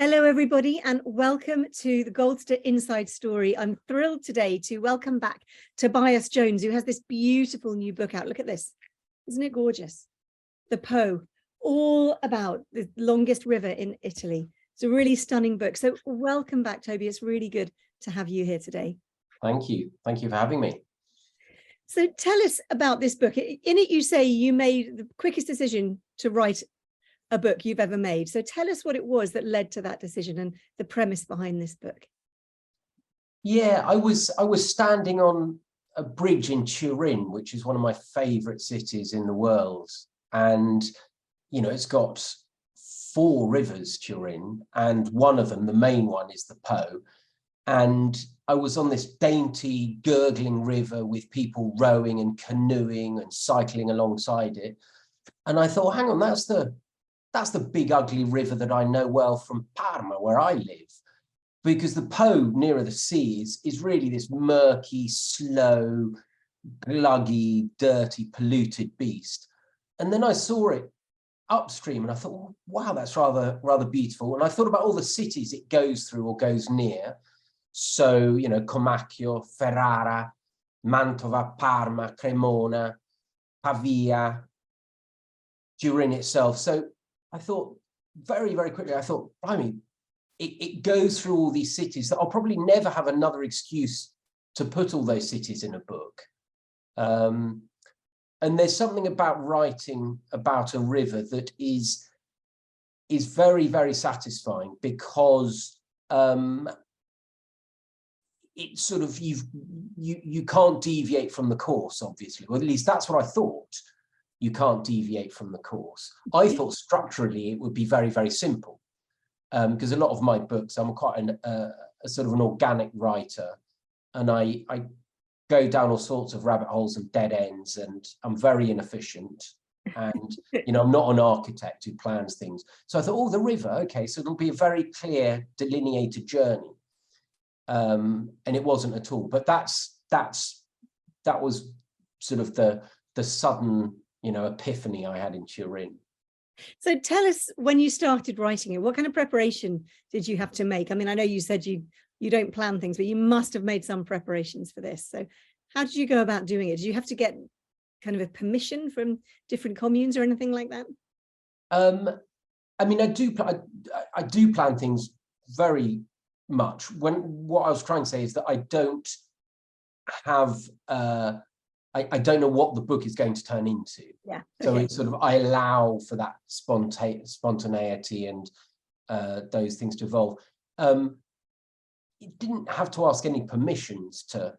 Hello, everybody, and welcome to the Goldster Inside Story. I'm thrilled today to welcome back Tobias Jones, who has this beautiful new book out. Look at this. Isn't it gorgeous? The Po, all about the longest river in Italy. It's a really stunning book. So welcome back, Toby. It's really good to have you here today. Thank you. Thank you for having me. So tell us about this book. In it, you say you made the quickest decision to write a book you've ever made. So tell us what it was that led to that decision and the premise behind this book. Yeah, I was standing on a bridge in Turin, which is one of my favorite cities in the world. And, you know, it's got 4 rivers, Turin, and one of them, the main one, is the Po. And I was on this dainty, gurgling river with people rowing and canoeing and cycling alongside it. And I thought, hang on, that's the big ugly river that I know well from Parma, where I live, because the Po nearer the sea is really this murky, slow, gluggy, dirty, polluted beast. And then I saw it upstream and I thought, well, wow, that's rather beautiful. And I thought about all the cities it goes through or goes near. So, you know, Comacchio, Ferrara, Mantova, Parma, Cremona, Pavia, Turin itself. So I thought very, very quickly, I thought, I mean, it goes through all these cities that I'll probably never have another excuse to put all those cities in a book. And there's something about writing about a river that is very, very satisfying because it's sort of, you can't deviate from the course, obviously, or at least that's what I thought. You can't deviate from the course. I thought structurally it would be very, very simple because a lot of my books, I'm quite a sort of an organic writer, and I go down all sorts of rabbit holes and dead ends, and I'm very inefficient. And, you know, I'm not an architect who plans things. So I thought, oh, the river, okay, so it'll be a very clear, delineated journey. And it wasn't at all. But that was sort of the sudden, you know, epiphany I had in Turin. So tell us, when you started writing it, what kind of preparation did you have to make? I mean, I know you said you don't plan things, but you must have made some preparations for this. So how did you go about doing it? Did you have to get kind of a permission from different communes or anything like that? I mean, I do plan things very much. What I was trying to say is that I don't have I don't know what the book is going to turn into. Yeah. So it's sort of, I allow for that spontaneity and those things to evolve. It didn't have to ask any permissions to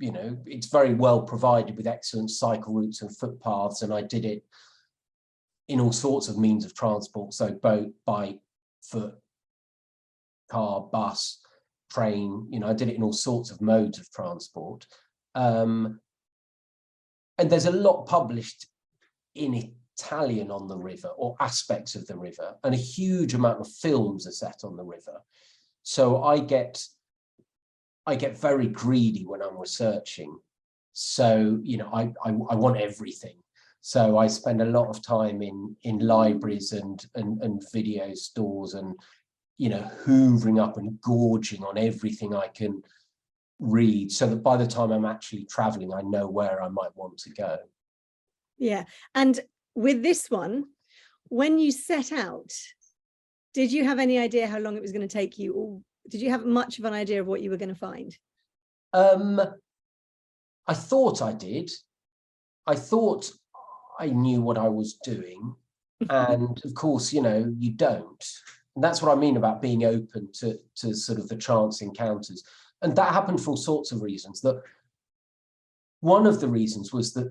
you know, it's very well provided with excellent cycle routes and footpaths, and I did it in all sorts of means of transport, so boat, bike, foot, car, bus, train, you know, I did it in all sorts of modes of transport. And there's a lot published in Italian on the river, or aspects of the river, and a huge amount of films are set on the river. So I get very greedy when I'm researching. So, you know, I want everything. So I spend a lot of time in libraries and video stores, and, you know, hoovering up and gorging on everything I can read, so that by the time I'm actually traveling, I know where I might want to go. Yeah. And with this one, when you set out, did you have any idea how long it was going to take you, or did you have much of an idea of what you were going to find? I thought I did. I thought I knew what I was doing. And of course, you know, you don't. And that's what I mean about being open to sort of the chance encounters. And that happened for all sorts of reasons. That one of the reasons was that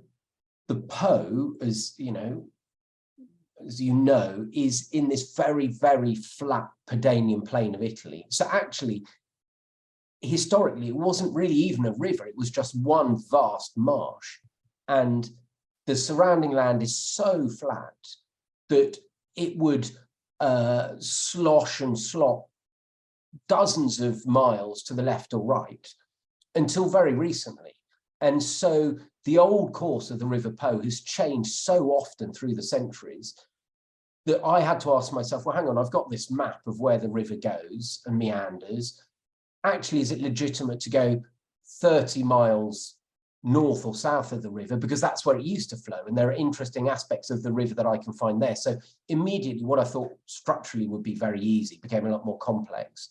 the Po, as you know, is in this very, very flat Pedanian plain of Italy. So actually, historically, it wasn't really even a river. It was just one vast marsh. And the surrounding land is so flat that it would slosh and slop dozens of miles to the left or right until very recently. And so the old course of the River Po has changed so often through the centuries that I had to ask myself, well, hang on, I've got this map of where the river goes and meanders. Actually, is it legitimate to go 30 miles north or south of the river, because that's where it used to flow, and there are interesting aspects of the river that I can find there. So immediately what I thought structurally would be very easy became a lot more complex.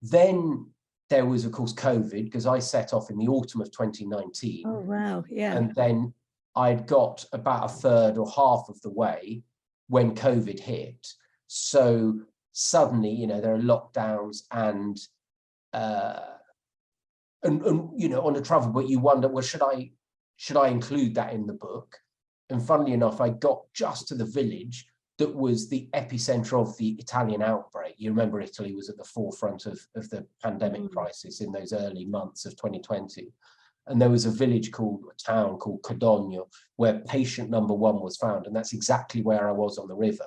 Then there was, of course, COVID, because I set off in the autumn of 2019. Oh, wow. Yeah. And then I'd got about a third or half of the way when COVID hit. So suddenly, you know, there are lockdowns and you know, on a travel book, you wonder, well, should I include that in the book? And funnily enough, I got just to the village that was the epicenter of the Italian outbreak. You remember Italy was at the forefront of the pandemic crisis in those early months of 2020. And there was a town called Codogno, where patient number 1 was found. And that's exactly where I was on the river.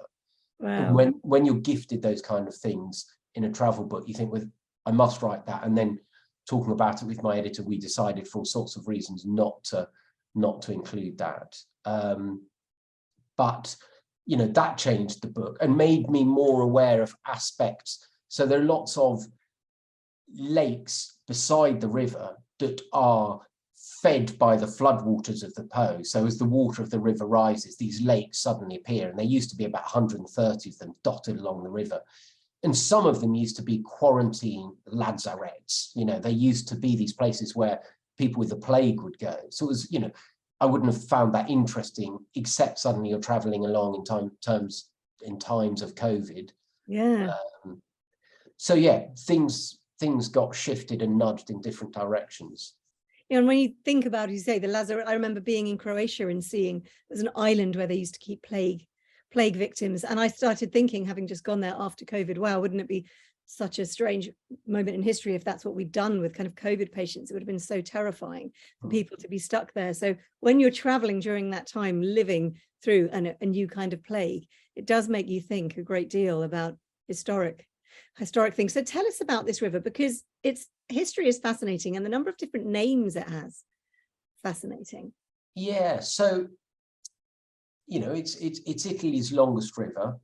Wow. And when you're gifted those kind of things in a travel book, you think, well, I must write that. And then talking about it with my editor, we decided for all sorts of reasons not to include that. But, you know, that changed the book and made me more aware of aspects. So there are lots of lakes beside the river that are fed by the floodwaters of the Po. So as the water of the river rises, these lakes suddenly appear, and there used to be about 130 of them dotted along the river. And some of them used to be quarantine lazarets. You know, they used to be these places where people with the plague would go. So it was, you know, I wouldn't have found that interesting, except suddenly you're traveling along in times of COVID. Yeah. So yeah, things got shifted and nudged in different directions. You know, and when you think about, as you say, the Lazarus, I remember being in Croatia and seeing there's an island where they used to keep plague victims. And I started thinking, having just gone there after COVID, wow, wouldn't it be such a strange moment in history if that's what we'd done with kind of COVID patients? It would have been so terrifying for people to be stuck there. So when you're traveling during that time, living through a new kind of plague, it does make you think a great deal about historic things. So tell us about this river, because its history is fascinating and the number of different names it has, fascinating. Yeah, so, you know, it's Italy's longest river,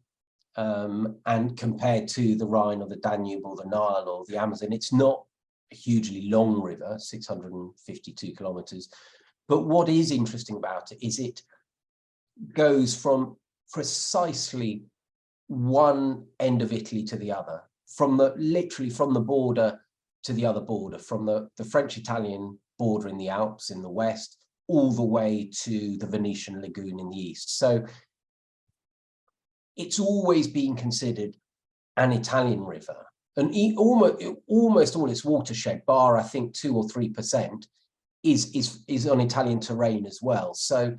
and compared to the Rhine or the Danube or the Nile or the Amazon, it's not a hugely long river, 652 kilometers. But what is interesting about it is it goes from precisely one end of Italy to the other, literally from the border to the other border, from the French-Italian border in the Alps in the west, all the way to the Venetian lagoon in the east. So it's always been considered an Italian river, and almost all its watershed, bar I think 2 or 3%, is on Italian terrain as well. So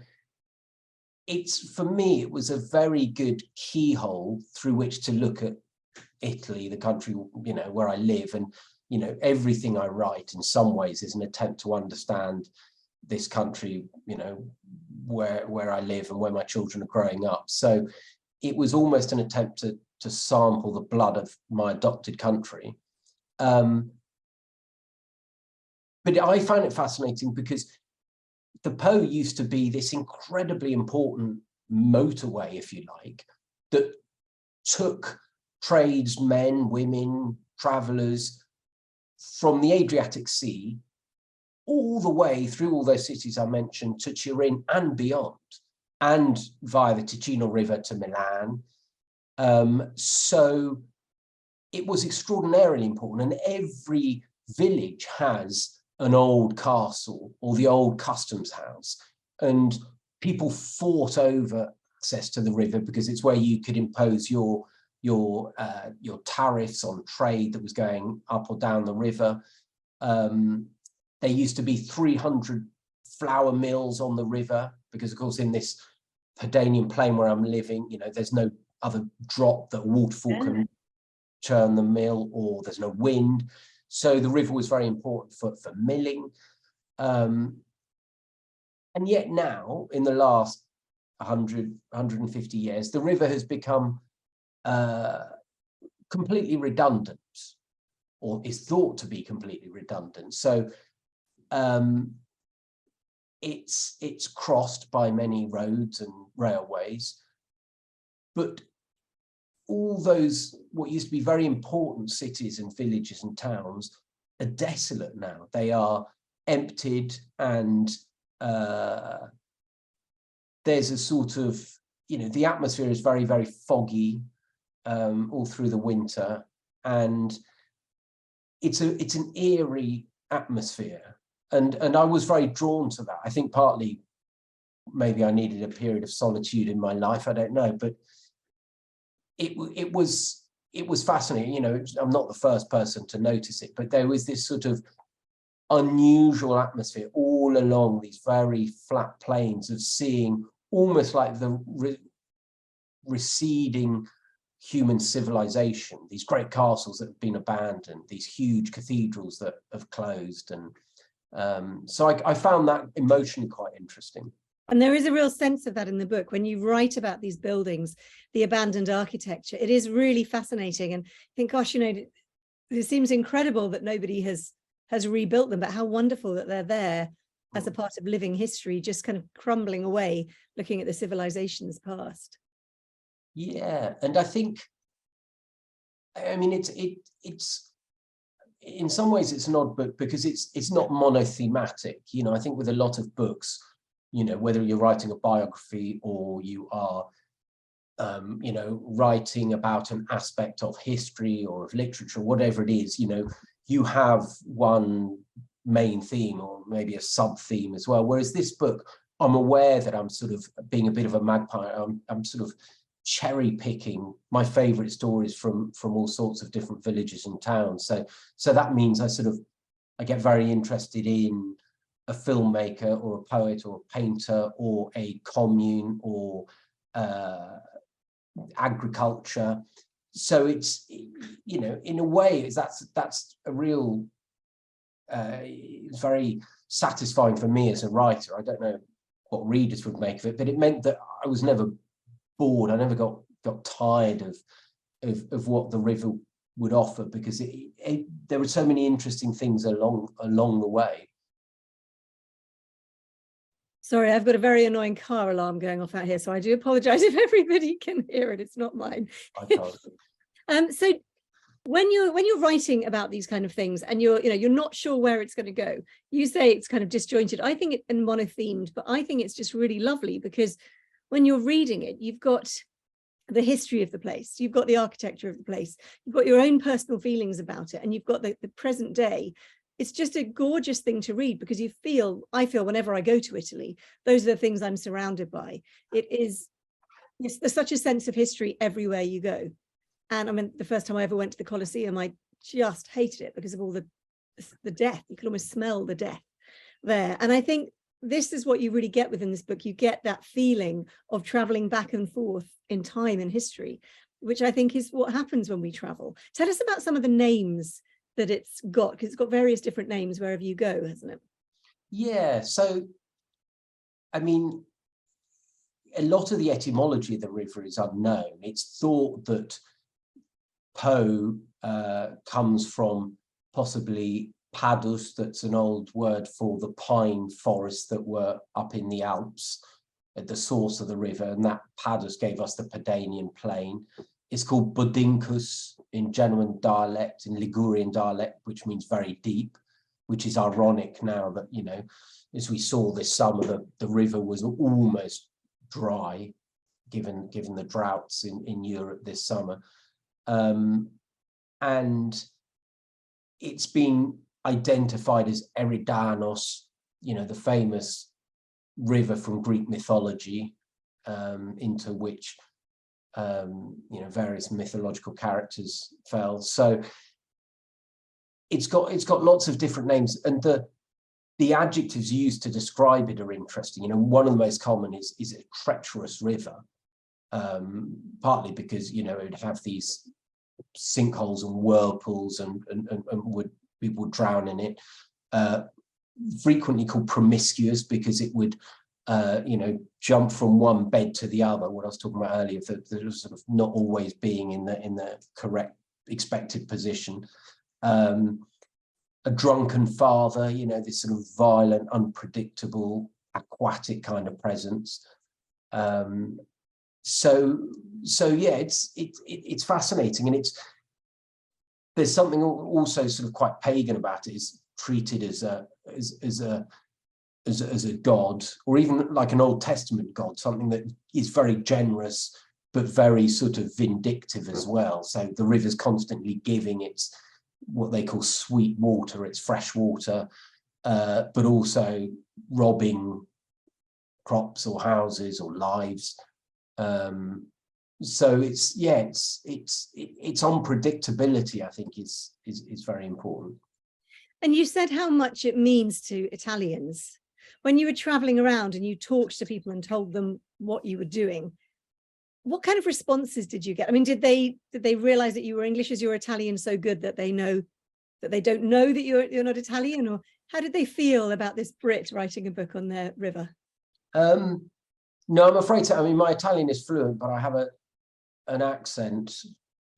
for me, it was a very good keyhole through which to look at Italy, the country, you know, where I live. And, you know, everything I write in some ways is an attempt to understand this country, you know, where I live and where my children are growing up. So it was almost an attempt to sample the blood of my adopted country. But I found it fascinating because the Po used to be this incredibly important motorway, if you like, that took tradesmen, women, travelers from the Adriatic Sea all the way through all those cities I mentioned to Turin and beyond, and via the Ticino River to Milan. So it was extraordinarily important, and every village has an old castle or the old customs house, and people fought over access to the river because it's where you could impose your tariffs on trade that was going up or down the river. There used to be 300 flour mills on the river because, of course, in this Pedanian plain where I'm living, you know, there's no other drop that a waterfall can churn the mill, or there's no wind. So the river was very important for milling. And yet now, in the last 100, 150 years, the river has become completely redundant, or is thought to be completely redundant. So it's crossed by many roads and railways. but all those, what used to be very important cities and villages and towns, are desolate now. They are emptied, and there's a sort of, the atmosphere is very, very foggy all through the winter, and it's an eerie atmosphere, and I was very drawn to that. I think partly maybe I needed a period of solitude in my life, I don't know, but it was fascinating. I'm not the first person to notice it, but there was this sort of unusual atmosphere all along these very flat plains, of seeing almost like the receding human civilization, these great castles that have been abandoned, these huge cathedrals that have closed. And so I found that emotionally quite interesting. And there is a real sense of that in the book. When you write about these buildings, the abandoned architecture, it is really fascinating. And I think, gosh, it seems incredible that nobody has rebuilt them, but how wonderful that they're there as a part of living history, just kind of crumbling away, looking at the civilization's past. Yeah, and I think, it's in some ways it's an odd book because it's not monothematic. I think with a lot of books, whether you're writing a biography or you are, writing about an aspect of history or of literature, whatever it is, you have one main theme or maybe a sub theme as well. Whereas this book, I'm aware that I'm sort of being a bit of a magpie. I'm sort of cherry picking my favorite stories from all sorts of different villages and towns. So that means I get very interested in a filmmaker or a poet or a painter or a commune or agriculture. So it's, in a way, that's a real, it's very satisfying for me as a writer. I don't know what readers would make of it, but it meant that I was never bored. I never got tired of what the river would offer, because there were so many interesting things along the way. Sorry, I've got a very annoying car alarm going off out here, so I do apologize if everybody can hear it. It's not mine. I can't. So when you're writing about these kind of things and you're not sure where it's going to go, you say it's kind of disjointed. I think it's monothemed, but I think it's just really lovely, because when you're reading it, you've got the history of the place, you've got the architecture of the place, you've got your own personal feelings about it, and you've got the present day. It's just a gorgeous thing to read, because I feel whenever I go to Italy, those are the things I'm surrounded by. There's such a sense of history everywhere you go. And I mean, the first time I ever went to the Colosseum, I just hated it because of all the death. You could almost smell the death there. And I think this is what you really get within this book. You get that feeling of traveling back and forth in time and history, which I think is what happens when we travel. Tell us about some of the names that it's got, because it's got various different names wherever you go, hasn't it? Yeah, so I mean, a lot of the etymology of the river is unknown. It's thought that Po comes from possibly Padus, that's an old word for the pine forests that were up in the Alps at the source of the river, and that Padus gave us the Padanian plain. It's called Budincus in Genoan dialect, in Ligurian dialect, which means very deep, which is ironic now that, as we saw this summer, the river was almost dry, given the droughts in Europe this summer. And it's been identified as Eridanos, the famous river from Greek mythology, into which various mythological characters fell. So it's got lots of different names, and the adjectives used to describe it are interesting. One of the most common is a treacherous river, partly because it would have these sinkholes and whirlpools and people would drown in it. Frequently called promiscuous because it would jump from one bed to the other. What I was talking about earlier, that sort of not always being in the correct expected position. A drunken father, this sort of violent, unpredictable, aquatic kind of presence. so yeah, it's fascinating, and there's something also sort of quite pagan about it. It's treated as a god, or even like an Old Testament god, something that is very generous but very sort of vindictive as well. So the river's constantly giving its what they call sweet water, its fresh water, but also robbing crops or houses or lives. So its unpredictability, I think, is very important. And you said how much it means to Italians. When you were traveling around and you talked to people and told them what you were doing, what kind of responses did you get? I mean, did they realize that you were English? Is your Italian so good that they know that they don't know that you're not Italian? Or how did they feel about this Brit writing a book on their river? No, I'm afraid so. I mean, my Italian is fluent, but I have an accent.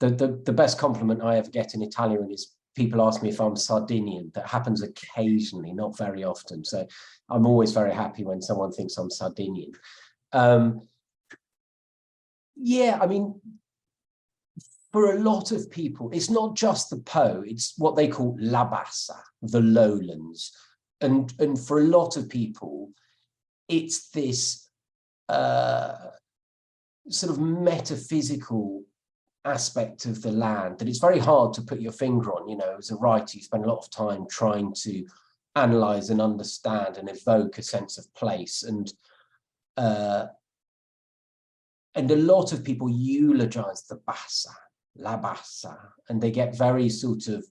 The best compliment I ever get in Italian is people ask me if I'm Sardinian. That happens occasionally, not very often. So I'm always very happy when someone thinks I'm Sardinian. Yeah, I mean, for a lot of people, it's not just the Po, it's what they call La Bassa, the lowlands. And for a lot of people, it's this sort of metaphysical aspect of the land that it's very hard to put your finger on. You know, as a writer, you spend a lot of time trying to analyze and understand and evoke a sense of place. And a lot of people eulogize the Bassa, La Bassa, and they get very sort of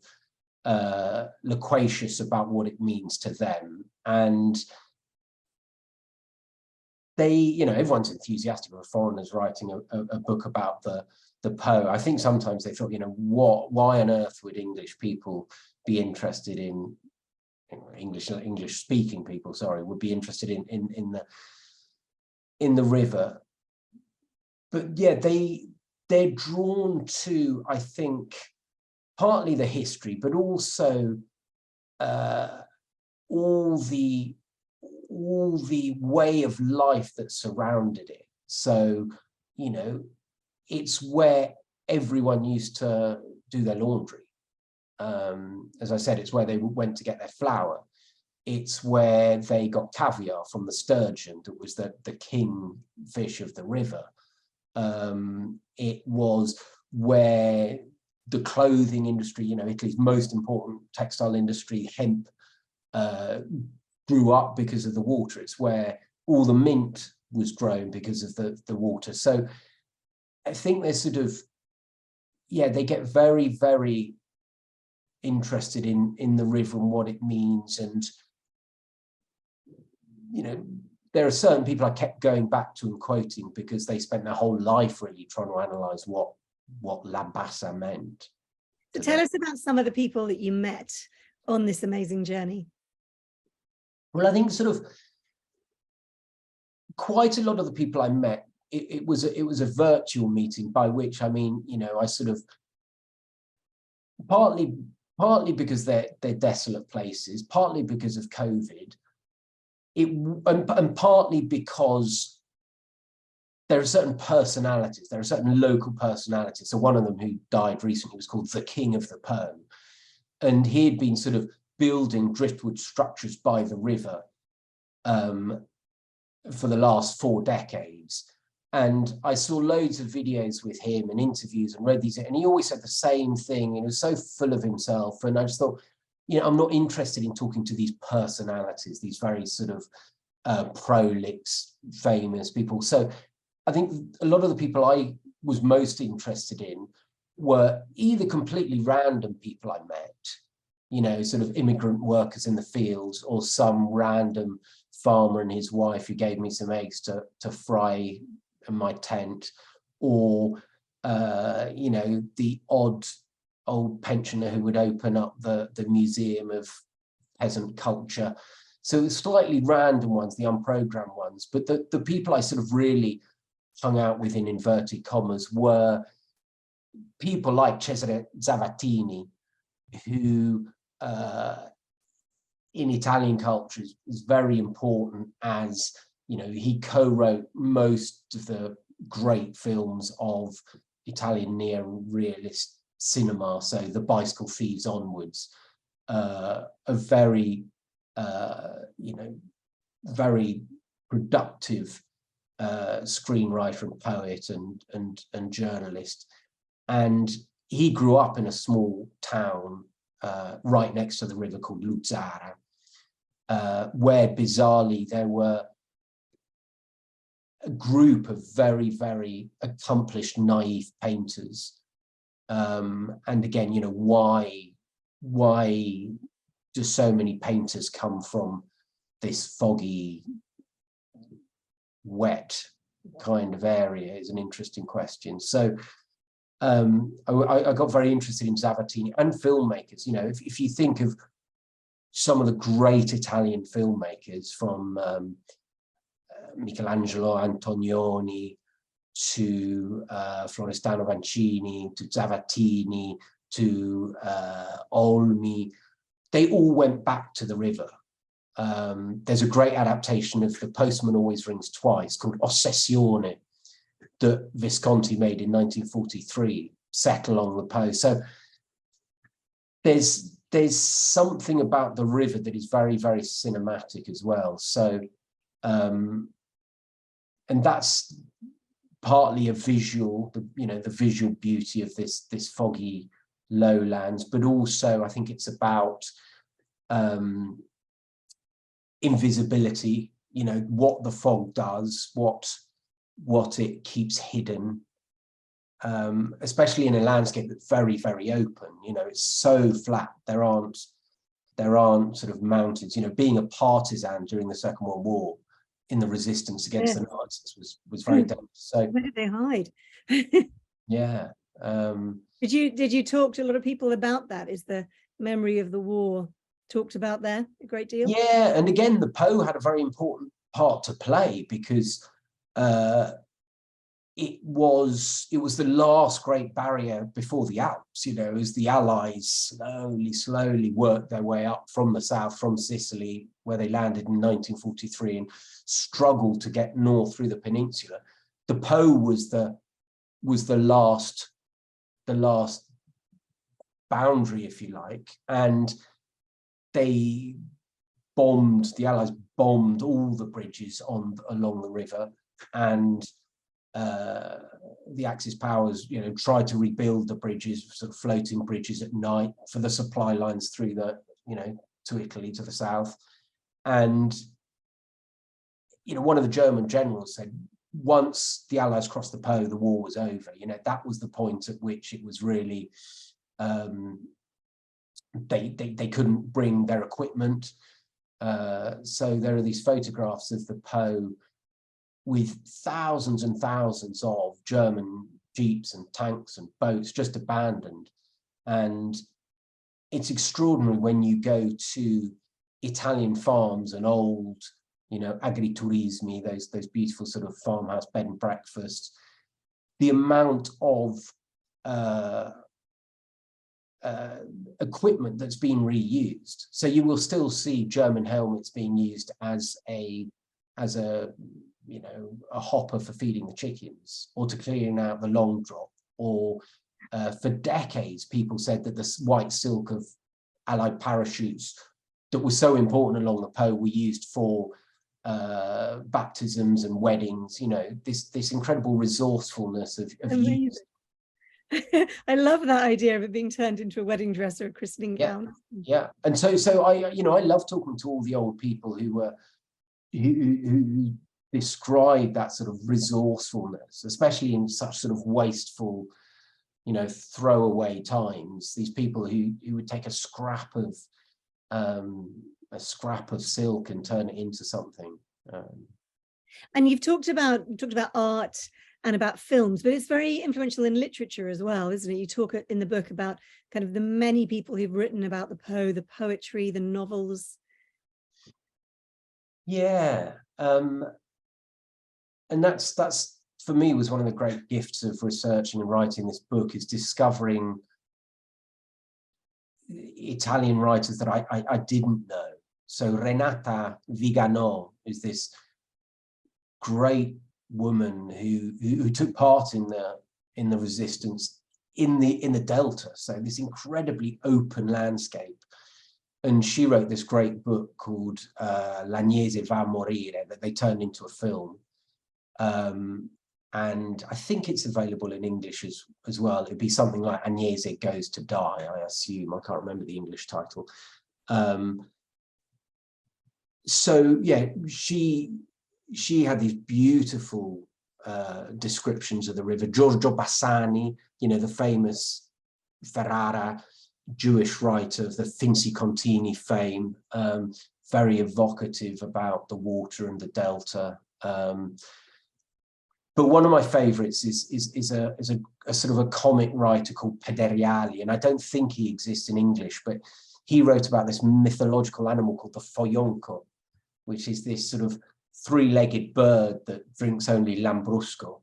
loquacious about what it means to them. And they, you know, everyone's enthusiastic about foreigners writing a book about the Po. I think sometimes they thought, you know, why on earth would English people be interested in, English speaking people, sorry, would be interested in the river. But yeah, they're drawn to, I think, partly the history, but also all the way of life that surrounded it. So, you know, it's where everyone used to do their laundry. As I said, it's where they went to get their flour. It's where they got caviar from the sturgeon, that was the king fish of the river. It was where the clothing industry, you know, Italy's most important textile industry, hemp, grew up because of the water. It's where all the mint was grown because of the water. So I think they're sort of, yeah, they get very, very interested in the river and what it means. And, you know, there are certain people I kept going back to and quoting because they spent their whole life really trying to analyze what La Bassa meant. So tell us about some of the people that you met on this amazing journey. Well, I think sort of quite a lot of the people I met, it was a virtual meeting, by which I mean, you know, I sort of partly because they're desolate places, partly because of COVID, and partly because there are certain personalities, there are certain local personalities. So one of them who died recently was called the King of the Po, and he had been sort of building driftwood structures by the river for the last 4 decades. And I saw loads of videos with him and interviews and read these, and he always said the same thing, and he was so full of himself. And I just thought, you know, I'm not interested in talking to these personalities, these very sort of prolix, famous people. So I think a lot of the people I was most interested in were either completely random people I met, you know, sort of immigrant workers in the fields, or some random farmer and his wife who gave me some eggs to fry in my tent, or, you know, the odd old pensioner who would open up the museum of peasant culture. So slightly random ones, the unprogrammed ones. But the people I sort of really hung out with, in inverted commas, were people like Cesare Zavattini, who in Italian culture is very important, as, you know, he co-wrote most of the great films of Italian neo-realist cinema. So The Bicycle Thieves onwards, a very, very productive screenwriter and poet and journalist. And he grew up in a small town right next to the river called Lucidna, where bizarrely there were a group of very, very accomplished, naive painters. And again, why do so many painters come from this foggy, wet kind of area is an interesting question. So I got very interested in Zavattini and filmmakers. If you think of some of the great Italian filmmakers, from Michelangelo Antonioni to Florestano Vancini to Zavattini to Olmi, they all went back to the river. There's a great adaptation of The Postman Always Rings Twice called Ossessione that Visconti made in 1943, set along the Po. So there's something about the river that is very, very cinematic as well. So and that's partly a visual, the visual beauty of this foggy lowlands, but also I think it's about invisibility, what the fog does, what it keeps hidden, especially in a landscape that's very, very open. It's so flat. There aren't sort of mountains. Being a partisan during the Second World War in the resistance against the Nazis was very dangerous. So where did they hide? Yeah. Did you talk to a lot of people about that? Is the memory of the war talked about there a great deal? Yeah, and again, the Po had a very important part to play because it was the last great barrier before the Alps. As the Allies slowly worked their way up from the south, from Sicily, where they landed in 1943, and struggled to get north through the peninsula. The Po was the last boundary, if you like, and the Allies bombed all the bridges along the river, and the Axis powers, tried to rebuild the bridges, sort of floating bridges at night for the supply lines through to Italy to the south. And one of the German generals said, once the Allies crossed the Po, the war was over. That was the point at which it was really they couldn't bring their equipment. So there are these photographs of the Po with thousands and thousands of German jeeps and tanks and boats just abandoned. And it's extraordinary when you go to Italian farms and old, agriturismi, those beautiful sort of farmhouse bed and breakfasts, the amount of equipment that's been reused. So you will still see German helmets being used as a hopper for feeding the chickens, or to clearing out the long drop, or for decades people said that the white silk of Allied parachutes that was so important along the Po were used for baptisms and weddings. This incredible resourcefulness of use. I love that idea of it being turned into a wedding dress or a christening gown. Yeah, and so I love talking to all the old people who describe that sort of resourcefulness, especially in such sort of wasteful, throwaway times. These people who would take a scrap of silk and turn it into something. And you've talked about art and about films, but it's very influential in literature as well, isn't it? You talk in the book about kind of the many people who've written about the Po, the poetry, the novels. Yeah, and that's for me was one of the great gifts of researching and writing this book, is discovering Italian writers that I didn't know. So Renata Viganò is this great woman who took part in the resistance in the Delta. So this incredibly open landscape. And she wrote this great book called L'Agnese va a morire that they turned into a film. And I think it's available in English as well. It'd be something like Agnese Goes to Die, I assume. I can't remember the English title. So yeah, she had these beautiful descriptions of the river. Giorgio Bassani, you know, the famous Ferrara Jewish writer of the Finzi Contini fame, very evocative about the water and the delta. But one of my favorites is a sort of a comic writer called Pederiali, and I don't think he exists in English, but he wrote about this mythological animal called the foionco, which is this sort of three-legged bird that drinks only lambrusco.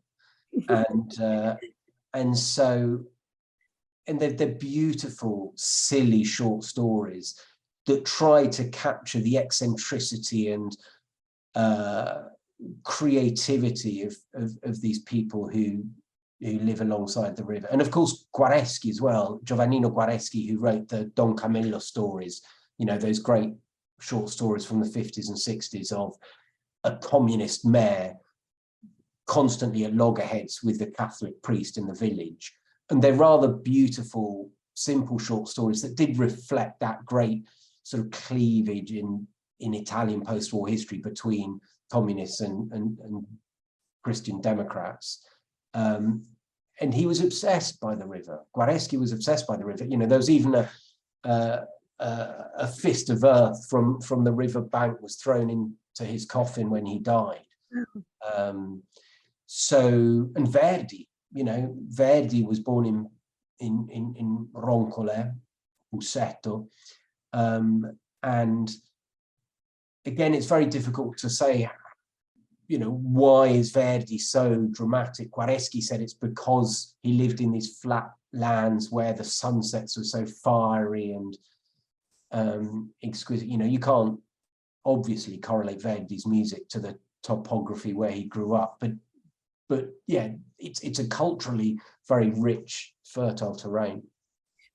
And they're beautiful, silly short stories that try to capture the eccentricity and creativity of these people who live alongside the river. And of course, Guareschi as well, Giovannino Guareschi, who wrote the Don Camillo stories, you know, those great short stories from the 50s and 60s of a communist mayor constantly at loggerheads with the Catholic priest in the village. And they're rather beautiful, simple short stories that did reflect that great sort of cleavage in Italian post-war history between communists and Christian Democrats. And he was obsessed by the river. Guareschi was obsessed by the river. You know, there was even a fist of earth from the river bank was thrown into his coffin when he died. And Verdi, you know, Verdi was born in Roncole, Busseto. And again, it's very difficult to say, you know, why is Verdi so dramatic? Guareschi said it's because he lived in these flat lands where the sunsets were so fiery and exquisite. You know, you can't obviously correlate Verdi's music to the topography where he grew up, but yeah, it's a culturally very rich, fertile terrain.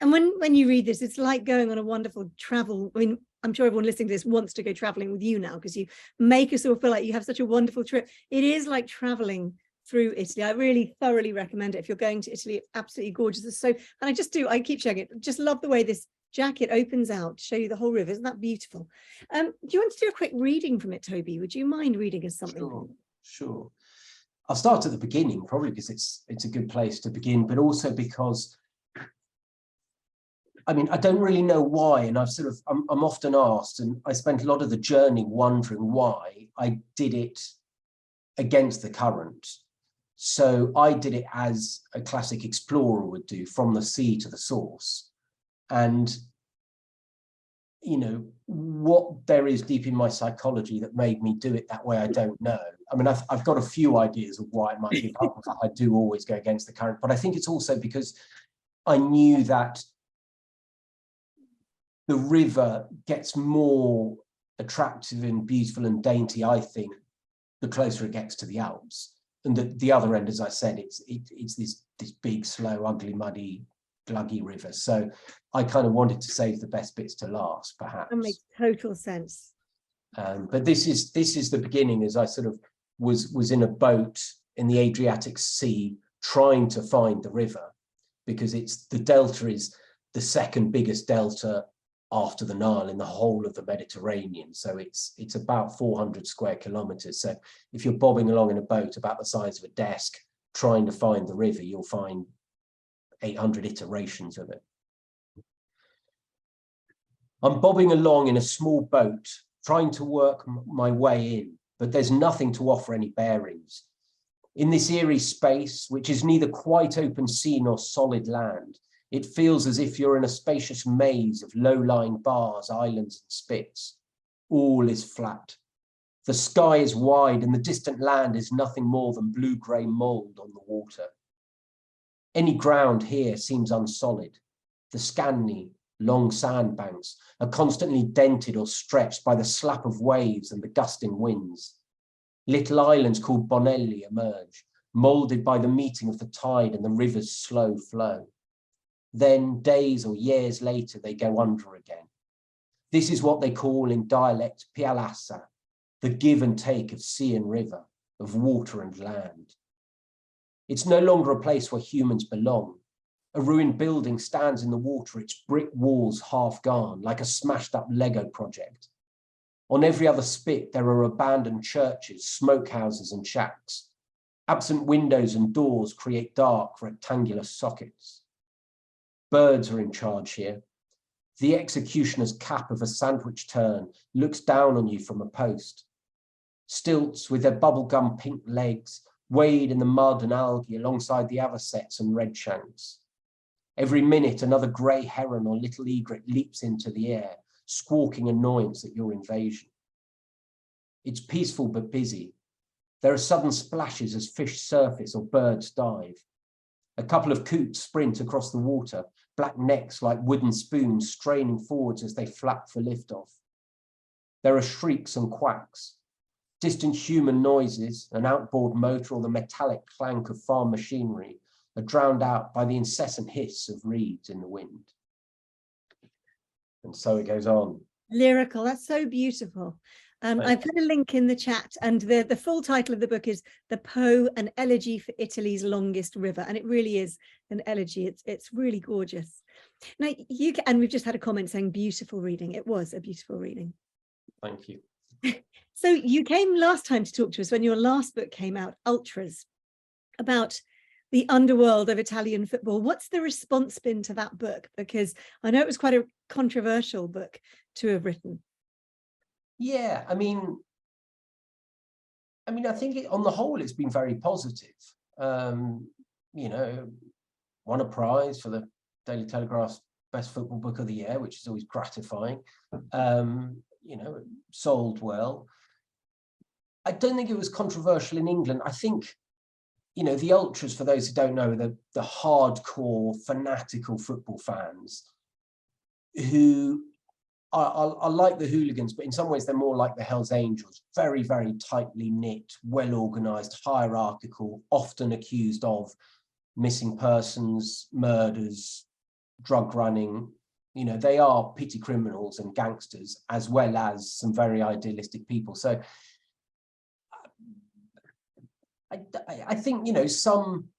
And when you read this, it's like going on a wonderful travel. I mean, I'm sure everyone listening to this wants to go traveling with you now, because you make us all feel like you have such a wonderful trip. It is like traveling through Italy. I really thoroughly recommend it. If you're going to Italy, it's absolutely gorgeous. It's so, and I keep showing it. Just love the way this jacket opens out to show you the whole river. Isn't that beautiful? Do you want to do a quick reading from it, Toby? Would you mind reading us something? Sure. I'll start at the beginning, probably because it's a good place to begin, but also because, I mean, I don't really know why, and I'm often asked, and I spent a lot of the journey wondering why I did it against the current. So I did it as a classic explorer would do, from the sea to the source. And, you know, what there is deep in my psychology that made me do it that way, I don't know. I mean, I've got a few ideas of why it might be. I do always go against the current, but I think it's also because I knew that the river gets more attractive and beautiful and dainty, I think, the closer it gets to the Alps. And the other end, as I said, it's this big, slow, ugly, muddy, gluggy river. So I kind of wanted to save the best bits to last, perhaps. That makes total sense. But this is the beginning, as I sort of was in a boat in the Adriatic Sea trying to find the river, because the delta is the second biggest delta after the Nile in the whole of the Mediterranean. So it's about 400 square kilometers. So if you're bobbing along in a boat about the size of a desk trying to find the river, you'll find 800 iterations of it. I'm bobbing along in a small boat, trying to work my way in, but there's nothing to offer any bearings. In this eerie space, which is neither quite open sea nor solid land, it feels as if you're in a spacious maze of low-lying bars, islands, and spits. All is flat. The sky is wide, and the distant land is nothing more than blue-grey mould on the water. Any ground here seems unsolid. The Scandi, long sandbanks, are constantly dented or stretched by the slap of waves and the gusting winds. Little islands called Bonelli emerge, moulded by the meeting of the tide and the river's slow flow. Then days or years later, they go under again. This is what they call in dialect pialassa, the give and take of sea and river, of water and land. It's no longer a place where humans belong. A ruined building stands in the water, its brick walls half gone, like a smashed up Lego project. On every other spit, there are abandoned churches, smokehouses and shacks. Absent windows and doors create dark, rectangular sockets. Birds are in charge here. The executioner's cap of a sandwich turn looks down on you from a post. Stilts with their bubblegum pink legs wade in the mud and algae alongside the avocets and redshanks. Every minute, another grey heron or little egret leaps into the air, squawking annoyance at your invasion. It's peaceful but busy. There are sudden splashes as fish surface or birds dive. A couple of coots sprint across the water, black necks like wooden spoons straining forwards as they flap for liftoff. There are shrieks and quacks. Distant human noises, an outboard motor or the metallic clank of farm machinery are drowned out by the incessant hiss of reeds in the wind. And so it goes on. Lyrical, that's so beautiful. I've put a link in the chat, and the full title of the book is The Po, an Elegy for Italy's Longest River. And it really is an elegy. It's really gorgeous. Now, and we've just had a comment saying beautiful reading. It was a beautiful reading. Thank you. So you came last time to talk to us when your last book came out, Ultras, about the underworld of Italian football. What's the response been to that book? Because I know it was quite a controversial book to have written. Yeah, I mean, I think on the whole, it's been very positive. You know, won a prize for the Daily Telegraph's Best Football Book of the Year, which is always gratifying. You know, sold well. I don't think it was controversial in England. I think, you know, the Ultras, for those who don't know, the hardcore, fanatical football fans who are like the hooligans, but in some ways they're more like the Hells Angels, very, very tightly knit, well-organized, hierarchical, often accused of missing persons, murders, drug running. You know, they are petty criminals and gangsters, as well as some very idealistic people. So I think, you know, some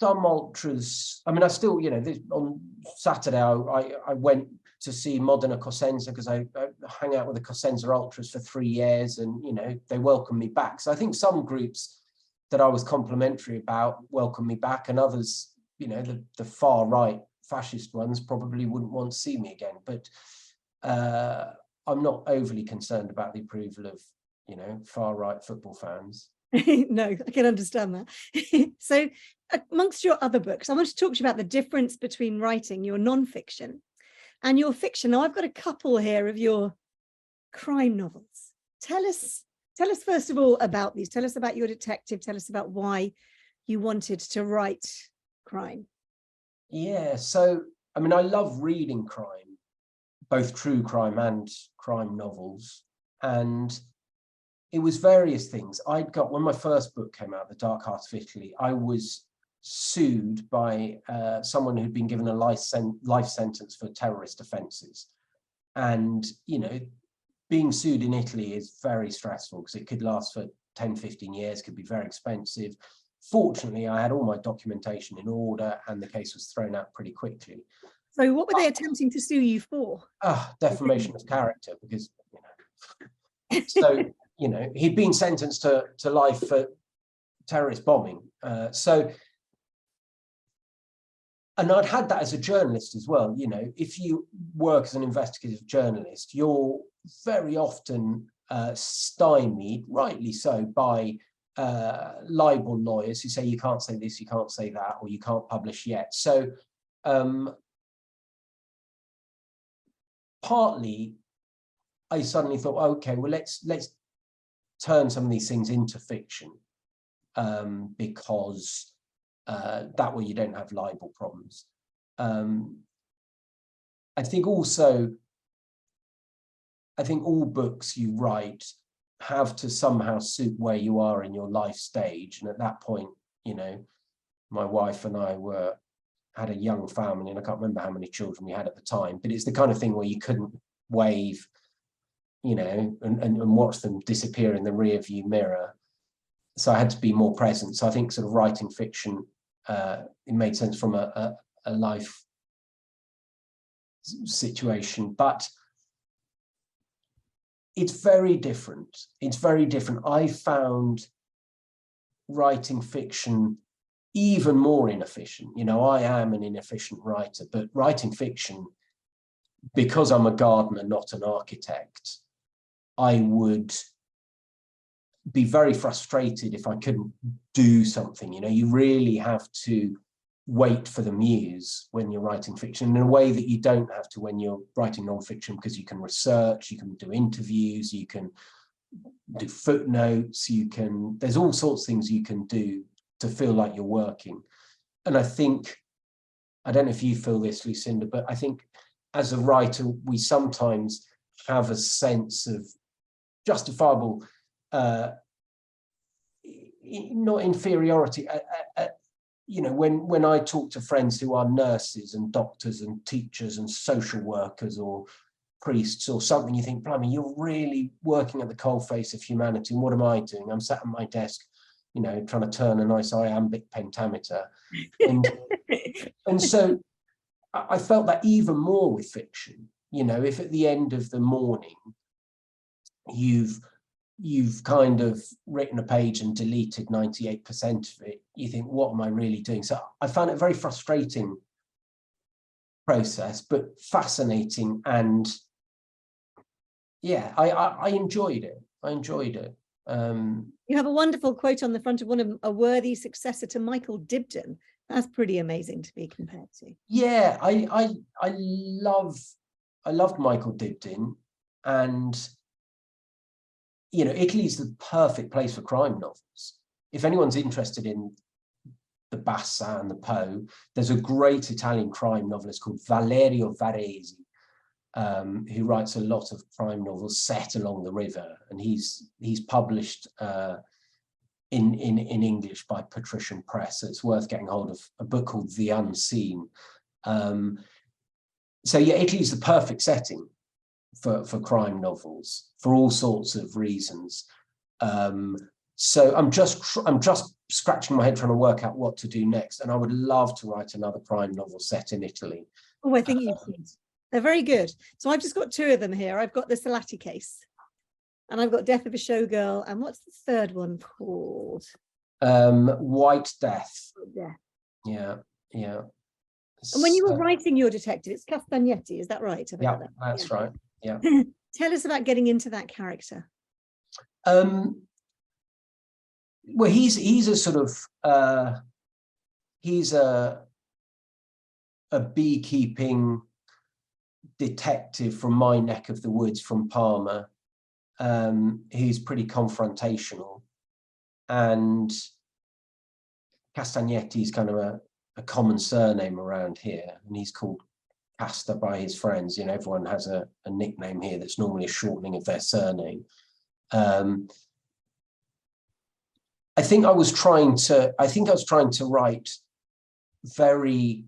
ultras, I mean, I still, you know, on Saturday, I went to see Modena Cosenza because I hang out with the Cosenza Ultras for 3 years, and, you know, they welcomed me back. So I think some groups that I was complimentary about welcomed me back, and others, you know, the far right fascist ones probably wouldn't want to see me again. But I'm not overly concerned about the approval of, you know, far right football fans. No, I can understand that. So amongst your other books, I want to talk to you about the difference between writing your non-fiction and your fiction. Now, I've got a couple here of your crime novels. Tell us first of all about these. Tell us about your detective. Tell us about why you wanted to write crime. Yeah, so, I mean, I love reading crime, both true crime and crime novels. And it was various things. When my first book came out, The Dark Heart of Italy, I was sued by someone who'd been given a life sentence for terrorist offences. And, you know, being sued in Italy is very stressful because it could last for 10, 15 years, could be very expensive. Fortunately, I had all my documentation in order and the case was thrown out pretty quickly. So what were they attempting to sue you for? Defamation of character, because, you know, so, you know, he'd been sentenced to life for terrorist bombing. And I'd had that as a journalist as well. You know, if you work as an investigative journalist, you're very often stymied, rightly so, by libel lawyers who say you can't say this, you can't say that, or you can't publish yet. So partly I suddenly thought, okay, well, let's turn some of these things into fiction, because that way you don't have libel problems. I think also, all books you write have to somehow suit where you are in your life stage. And at that point, you know, my wife and I had a young family, and I can't remember how many children we had at the time, but it's the kind of thing where you couldn't wave, you know, and watch them disappear in the rear view mirror. So I had to be more present. So I think sort of writing fiction, it made sense from a life situation, but it's very different. It's very different. I found writing fiction even more inefficient. You know, I am an inefficient writer, but writing fiction, because I'm a gardener, not an architect, I would be very frustrated if I couldn't do something. You know, you really have to wait for the muse when you're writing fiction in a way that you don't have to when you're writing non-fiction, because you can research, you can do interviews, you can do footnotes, there's all sorts of things you can do to feel like you're working. And I think, I don't know if you feel this, Lucinda, but I think as a writer, we sometimes have a sense of justifiable, not inferiority. You know, when I talk to friends who are nurses and doctors and teachers and social workers or priests or something, you think, blimey, you're really working at the coalface of humanity. And what am I doing? I'm sat at my desk, you know, trying to turn a nice iambic pentameter. And so I felt that even more with fiction. You know, if at the end of the morning you've kind of written a page and deleted 98% of it, you think, what am I really doing? So I found it a very frustrating process, but fascinating. And yeah, I enjoyed it. I enjoyed it. You have a wonderful quote on the front of one of them, a worthy successor to Michael Dibdin. That's pretty amazing to be compared to. Yeah, I loved Michael Dibdin, and you know, Italy's the perfect place for crime novels. If anyone's interested in the Bassa and the Poe, there's a great Italian crime novelist called Valerio Varese, who writes a lot of crime novels set along the river, and he's published in English by Patrician Press. So it's worth getting hold of a book called The Unseen. So yeah, Italy's the perfect setting for crime novels for all sorts of reasons. So I'm just scratching my head trying to work out what to do next, and I would love to write another crime novel set in Italy. Oh, I think you could. They're very good. So I've just got two of them here. I've got the Salati case, and I've got Death of a Showgirl, and what's the third one called? White Death. Yeah. Yeah. And when you were writing your detective, it's Castagnetti, is that right? Yeah, that's right. Yeah. Tell us about getting into that character. Well, he's a sort of he's a beekeeping detective from my neck of the woods, from Parma, who's pretty confrontational, and Castagnetti is kind of a common surname around here, and he's called Casta by his friends. You know, everyone has a nickname here that's normally a shortening of their surname. I think I was trying to write very,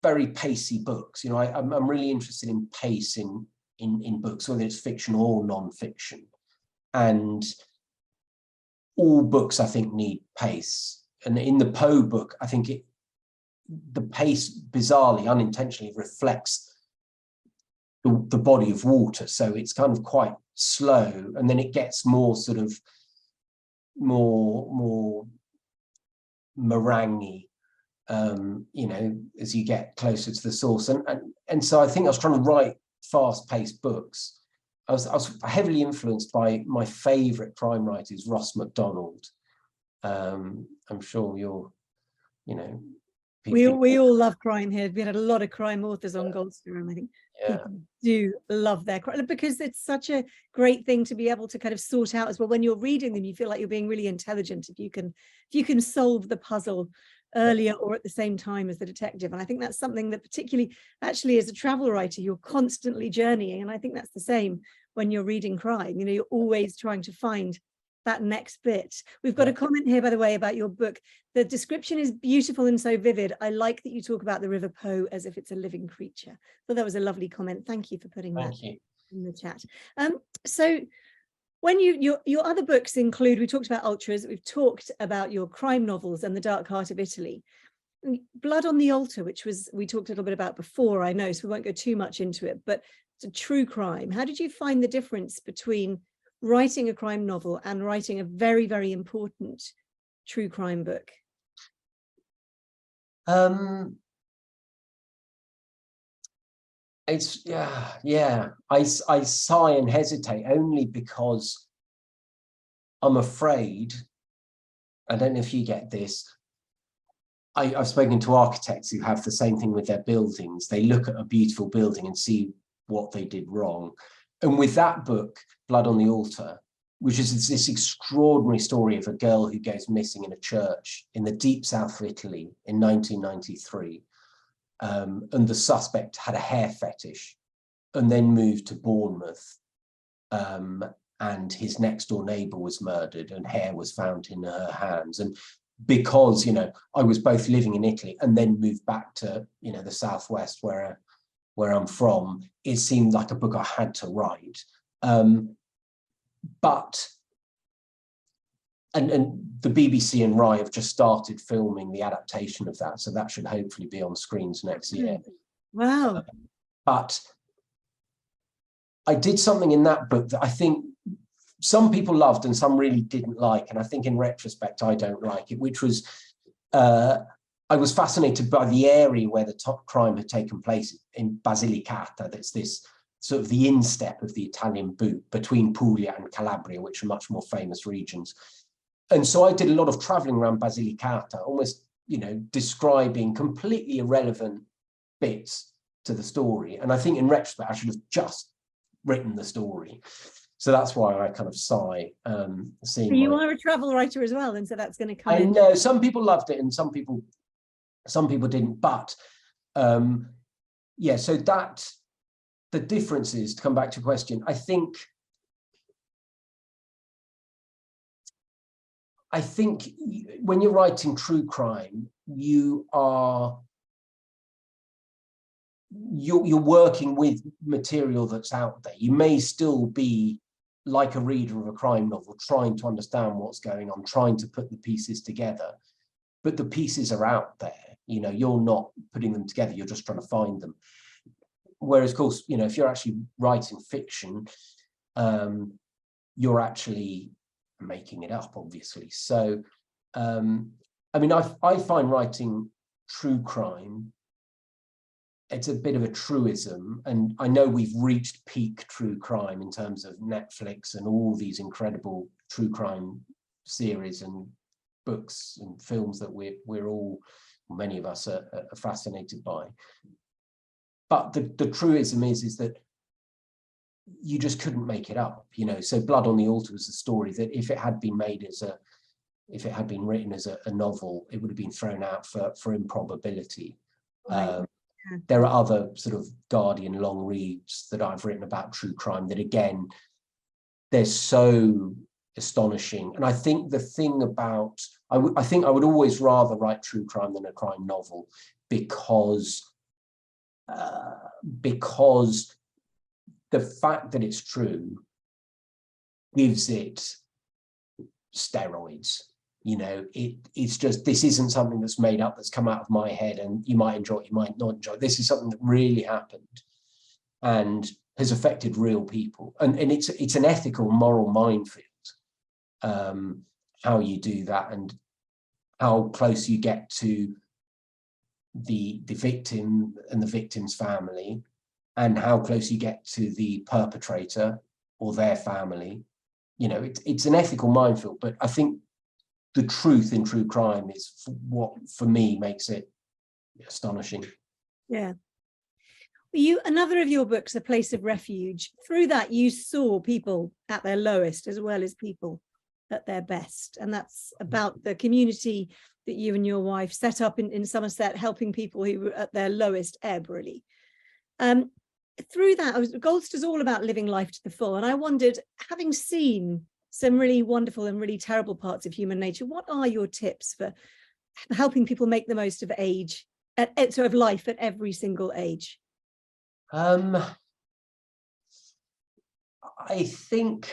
very pacey books. You know, I'm really interested in pace in books, whether it's fiction or non-fiction. And all books, I think, need pace. And in the Poe book, I think the pace, bizarrely, unintentionally, reflects the body of water. So it's kind of quite slow, and then it gets more sort of more meringue, you know, as you get closer to the source. And so I think I was trying to write fast-paced books. I was heavily influenced by my favorite crime writers, Ross MacDonald. I'm sure you're, you know, we all love crime here. We had a lot of crime authors on Goldster, and I think people do love their crime, because it's such a great thing to be able to kind of sort out as well. When you're reading them, you feel like you're being really intelligent if you can solve the puzzle earlier or at the same time as the detective. And I think that's something that, particularly actually as a travel writer, you're constantly journeying, and I think that's the same when you're reading crime. You know, you're always trying to find that next bit. We've got a comment here, by the way, about your book. The description is beautiful and so vivid. I like that you talk about the River Po as if it's a living creature. So that was a lovely comment. Thank you for putting that in the chat. So when your other books include, we talked about Ultras, we've talked about your crime novels and The Dark Heart of Italy. Blood on the Altar, which we talked a little bit about before, I know, so we won't go too much into it, but it's a true crime. How did you find the difference between writing a crime novel and writing a very, very important true crime book? It's I sigh and hesitate only because I'm afraid, I don't know if you get this, I've spoken to architects who have the same thing with their buildings. They look at a beautiful building and see what they did wrong. And with that book, Blood on the Altar, which is this extraordinary story of a girl who goes missing in a church in the deep south of Italy in 1993. And the suspect had a hair fetish and then moved to Bournemouth. And his next door neighbor was murdered and hair was found in her hands. And because, you know, I was both living in Italy and then moved back to, you know, the southwest where I'm from, it seemed like a book I had to write. But the BBC and Rai have just started filming the adaptation of that, so that should hopefully be on screens next year. Wow. But I did something in that book that I think some people loved and some really didn't like, and I think in retrospect I don't like it, which was I was fascinated by the area where the top crime had taken place in Basilicata. That's this sort of the instep of the Italian boot between Puglia and Calabria, which are much more famous regions. And so I did a lot of traveling around Basilicata, almost, you know, describing completely irrelevant bits to the story. And I think in retrospect, I should have just written the story. So that's why I kind of sigh seeing. You are a travel writer as well, and so that's going to come in. I know some people loved it and some people didn't, but yeah, so that the difference is, to come back to your question, I think when you're writing true crime, you're working with material that's out there. You may still be like a reader of a crime novel, trying to understand what's going on, trying to put the pieces together, but the pieces are out there. You know, you're not putting them together, you're just trying to find them. Whereas, of course, you know, if you're actually writing fiction, you're actually making it up, obviously. So, I mean, I find writing true crime, it's a bit of a truism, and I know we've reached peak true crime in terms of Netflix and all these incredible true crime series and books and films that we're all, many of us are fascinated by. But the truism is that you just couldn't make it up, you know. So Blood on the Altar was a story that if it had been written as a novel, it would have been thrown out for improbability. Right. There are other sort of Guardian long reads that I've written about true crime that, again, they're so astonishing. And I think the thing about, I think I would always rather write true crime than a crime novel, because the fact that it's true gives it steroids. You know, it's just, this isn't something that's made up, that's come out of my head, and you might enjoy it, you might not enjoy it. This is something that really happened and has affected real people. And it's an ethical, moral minefield, how you do that and how close you get to the victim and the victim's family, and how close you get to the perpetrator or their family. You know, it's an ethical minefield, but I think the truth in true crime is what, for me, makes it astonishing. Yeah. Another of your books, A Place of Refuge, through that you saw people at their lowest as well as people at their best. And that's about the community that you and your wife set up in Somerset, helping people who were at their lowest ebb, really. through that, Goldster's all about living life to the full. And I wondered, having seen some really wonderful and really terrible parts of human nature, what are your tips for helping people make the most of age, of life at every single age? I think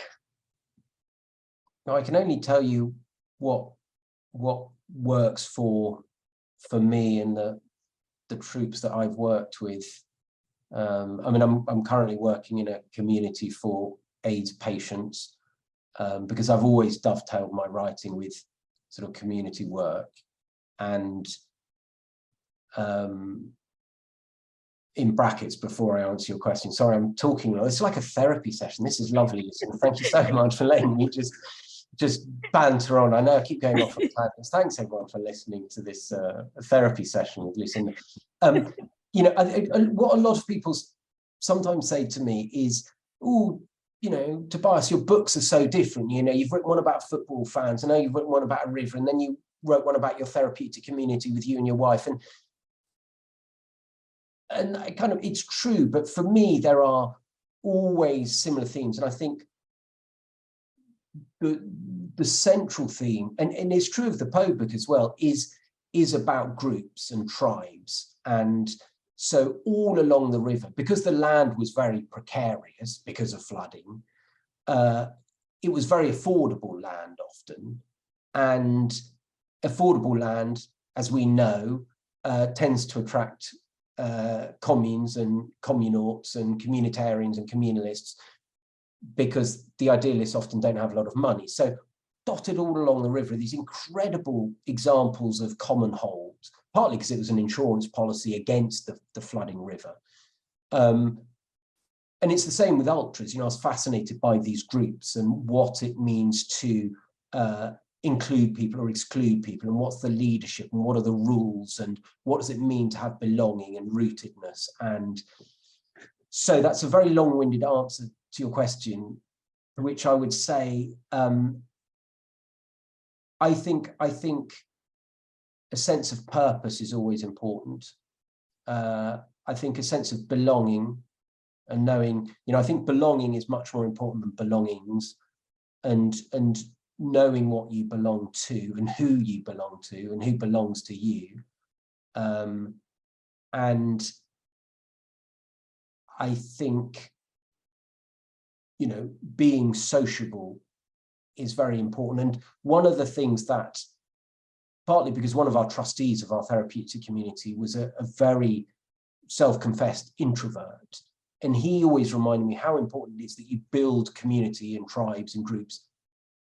I can only tell you what works for me and the troops that I've worked with. I mean, I'm currently working in a community for AIDS patients, because I've always dovetailed my writing with sort of community work. And in brackets, before I answer your question, sorry, I'm talking, it's like a therapy session. This is lovely, Lucidna. Thank you so much for letting me just banter on. I know I keep going off on tangents. Thanks everyone for listening to this therapy session with Lucidna. You know, what a lot of people sometimes say to me is, oh, you know, Tobias, your books are so different. You know, you've written one about football fans. I know you've written one about a river, and then you wrote one about your therapeutic community with you and your wife. And I kind of, it's true, but for me, there are always similar themes. And I think the central theme, and it's true of the Poe book as well, is about groups and tribes. And so all along the river, because the land was very precarious because of flooding, it was very affordable land often. And affordable land, as we know, tends to attract communes and communauts and communitarians and communalists, because the idealists often don't have a lot of money. So dotted all along the river are these incredible examples of common holds, partly because it was an insurance policy against the flooding river. And it's the same with ultras. You know, I was fascinated by these groups and what it means to include people or exclude people, and what's the leadership and what are the rules and what does it mean to have belonging and rootedness. And so that's a very long-winded answer to your question, which I would say, I think a sense of purpose is always important. I think a sense of belonging and knowing, you know, I think belonging is much more important than belongings, and knowing what you belong to and who you belong to and who belongs to you. And I think, you know, being sociable is very important. And one of the things that, partly because one of our trustees of our therapeutic community was a very self-confessed introvert, and he always reminded me how important it is that you build community and tribes and groups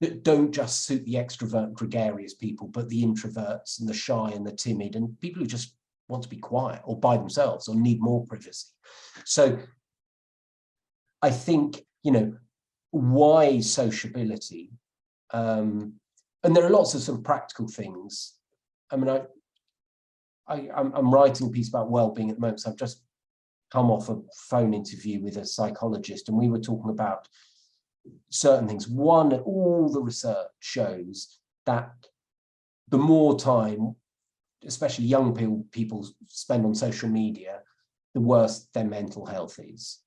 that don't just suit the extrovert, gregarious people, but the introverts and the shy and the timid and people who just want to be quiet or by themselves or need more privacy. So I think, you know, why sociability? And there are lots of sort of practical things. I mean, I'm writing a piece about well-being at the moment, so I've just come off a phone interview with a psychologist, and we were talking about certain things. One, all the research shows that the more time, especially young people spend on social media, the worse their mental health is.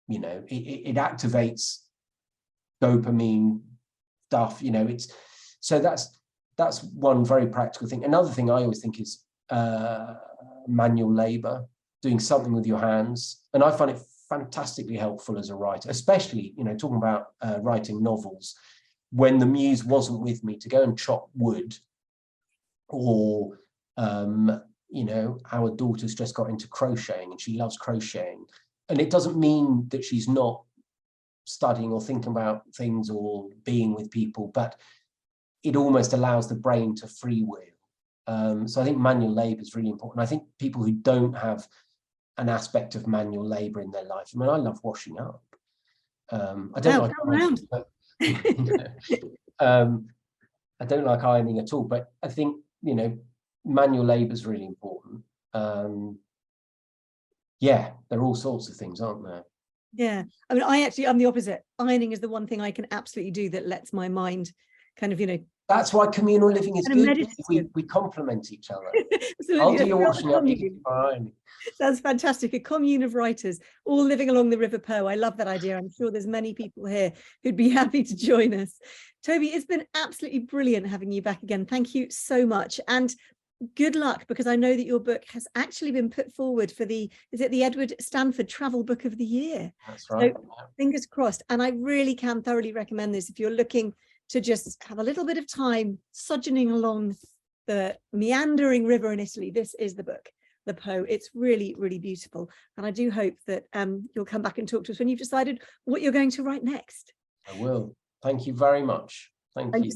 You know, it activates dopamine stuff, you know, it's, so that's one very practical thing. Another thing I always think is manual labor, doing something with your hands. And I find it fantastically helpful as a writer, especially, you know, talking about writing novels, when the muse wasn't with me, to go and chop wood, or you know, our daughter's just got into crocheting and she loves crocheting, and it doesn't mean that she's not studying or thinking about things or being with people, but it almost allows the brain to freewheel. So I think manual labor is really important. I think people who don't have an aspect of manual labor in their life, I mean, I love washing up. I don't like ironing, but, I don't like ironing at all, but I think, you know, manual labor is really important. Yeah, there are all sorts of things, aren't there? Yeah, I mean, I'm the opposite. Ironing is the one thing I can absolutely do that lets my mind kind of, you know, That's why communal living is And a good. meditative. We complement each other. Absolutely. I'll do Let's your build a washing up, you commune. do mine. That's fantastic. A commune of writers all living along the River Po. I love that idea. I'm sure there's many people here who'd be happy to join us. Toby, it's been absolutely brilliant having you back again. Thank you so much. And good luck, because I know that your book has actually been put forward for the Edward Stanford Travel Book of the Year. That's right. So fingers crossed. And I really can thoroughly recommend this if you're looking to just have a little bit of time sojourning along the meandering river in Italy. This is the book, the Po. It's really, really beautiful. And I do hope that you'll come back and talk to us when you've decided what you're going to write next. I will. Thank you very much. Thank you.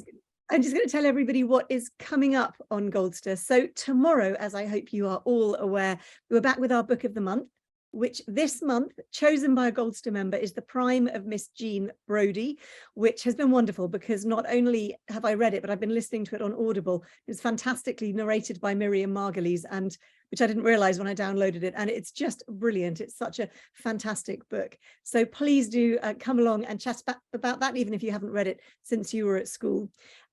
I'm just going to tell everybody what is coming up on Goldster. So tomorrow, as I hope you are all aware, we're back with our book of the month, which this month, chosen by a Goldster member, is The Prime of Miss Jean Brodie, which has been wonderful because not only have I read it, but I've been listening to it on Audible. It's fantastically narrated by Miriam Margolyes, and which I didn't realize when I downloaded it. And it's just brilliant. It's such a fantastic book. So please do come along and chat about that, even if you haven't read it since you were at school.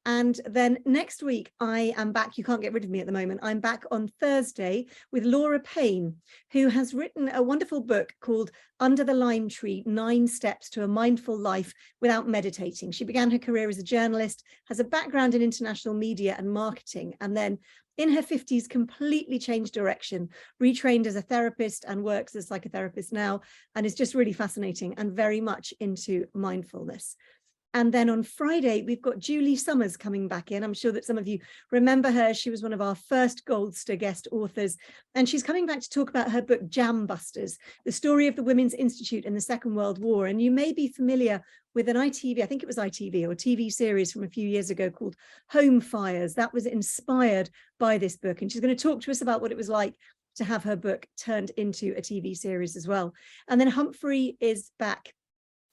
And then next week, I am back. You can't get rid of me at the moment. I'm back on Thursday with Laura Payne, who has written a wonderful book called Under the Lime Tree, 9 Steps to a Mindful Life Without Meditating. She began her career as a journalist, has a background in international media and marketing, and then in her 50s, completely changed direction, retrained as a therapist and works as a psychotherapist now, and is just really fascinating and very much into mindfulness. And then on Friday, we've got Julie Summers coming back in. I'm sure that some of you remember her. She was one of our first Goldster guest authors. And she's coming back to talk about her book, Jam Busters, the story of the Women's Institute in the Second World War. And you may be familiar with an ITV, I think it was ITV, or TV series from a few years ago called Home Fires. That was inspired by this book. And she's going to talk to us about what it was like to have her book turned into a TV series as well. And then Humphrey is back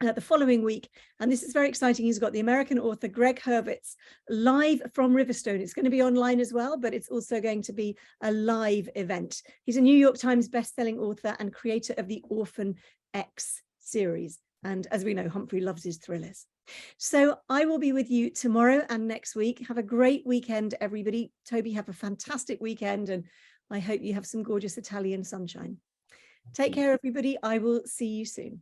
the following week, and this is very exciting. He's got the American author Greg Hurwitz live from Riverstone. It's going to be online as well, but it's also going to be a live event. He's a New York Times bestselling author and creator of the Orphan X series, and as we know, Humphrey loves his thrillers. So I will be with you tomorrow and next week. Have a great weekend, everybody. Toby, have a fantastic weekend, and I hope you have some gorgeous Italian sunshine. Take care, everybody. I will see you soon.